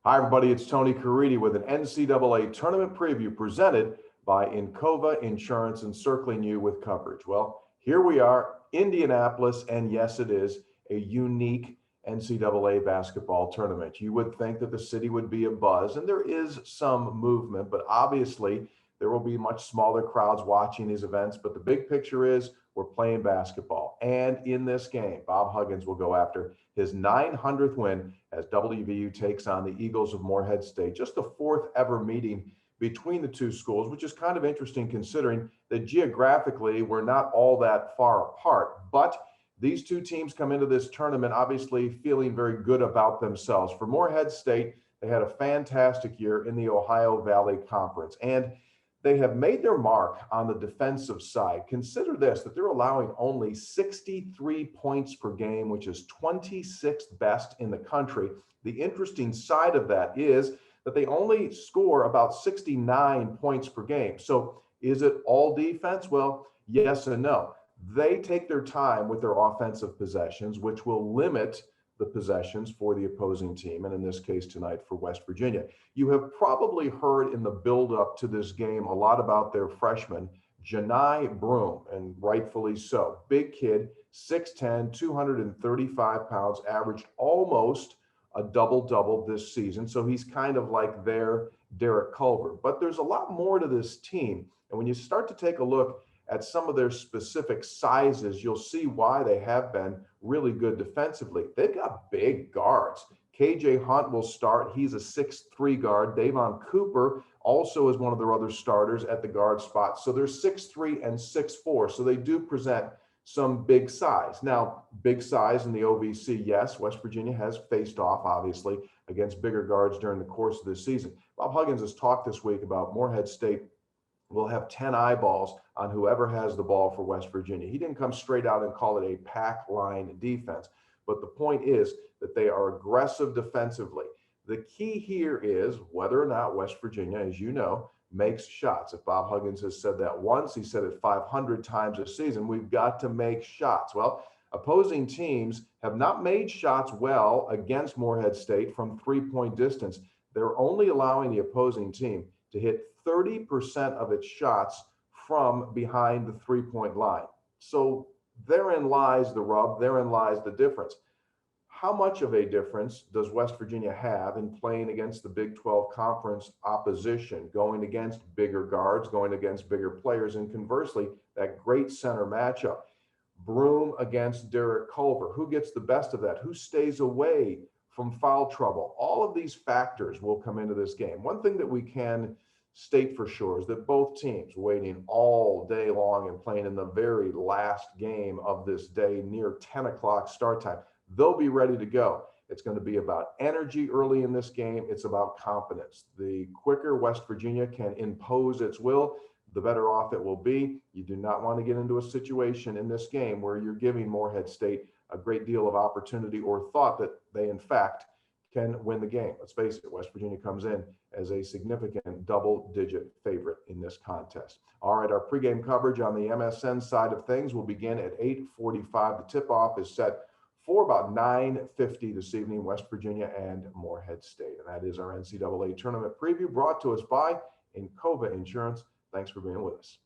Hi, everybody. It's Tony Caridi with an NCAA tournament preview presented by Encova Insurance, encircling you with coverage. Well, here we are, Indianapolis, and yes, it is a unique NCAA basketball tournament. You would think that the city would be abuzz, and there is some movement, but obviously there will be much smaller crowds watching these events. But the big picture is we're playing basketball. And in this game, Bob Huggins will go after his 900th win as WVU takes on the Eagles of Morehead State. Just the fourth ever meeting between the two schools, which is kind of interesting considering that geographically we're not all that far apart. But these two teams come into this tournament obviously feeling very good about themselves. For Morehead State, they had a fantastic year in the Ohio Valley Conference, and they have made their mark on the defensive side. Consider this, that they're allowing only 63 points per game, which is 26th best in the country. The interesting side of that is that they only score about 69 points per game. So is it all defense? Well, yes and no. They take their time with their offensive possessions, which will limit the possessions for the opposing team, and in this case tonight for West Virginia. You have probably heard in the build-up to this game a lot about their freshman, Janai Broome, and rightfully so. Big kid, 6'10", 235 pounds, averaged almost a double-double this season, so he's kind of like their Derek Culver. But there's a lot more to this team, and when you start to take a look at some of their specific sizes, you'll see why they have been really good defensively. They've got big guards. KJ Hunt will start. He's a 6'3" guard. Davon Cooper also is one of their other starters at the guard spot. So they're 6'3" and 6'4". So they do present some big size. Now, big size in the OVC, yes, West Virginia has faced off, obviously, against bigger guards during the course of this season. Bob Huggins has talked this week about Morehead State will have 10 eyeballs on whoever has the ball for West Virginia. He didn't come straight out and call it a pack line defense, but the point is that they are aggressive defensively. The key here is whether or not West Virginia, as you know, makes shots. If Bob Huggins has said that once, he said it 500 times a season, we've got to make shots. Well, opposing teams have not made shots well against Morehead State from three-point distance. They're only allowing the opposing team to hit 30% of its shots from behind the three-point line. So therein lies the rub, therein lies the difference. How much of a difference does West Virginia have in playing against the Big 12 conference opposition, going against bigger guards, going against bigger players, and conversely, that great center matchup? Broome against Derek Culver. Who gets the best of that? Who stays away from foul trouble? All of these factors will come into this game. One thing that we can state for sure is that both teams waiting all day long and playing in the very last game of this day near 10 o'clock start time. They'll be ready to go. It's going to be about energy early in this game. It's about confidence. The quicker West Virginia can impose its will, the better off it will be. You do not want to get into a situation in this game where you're giving Morehead State a great deal of opportunity or thought that they in fact can win the game. Let's face it, West Virginia comes in as a significant double-digit favorite in this contest. All right, our pregame coverage on the MSN side of things will begin at 8:45. The tip-off is set for about 9:50 this evening, West Virginia and Morehead State. And that is our NCAA tournament preview brought to us by Encova Insurance. Thanks for being with us.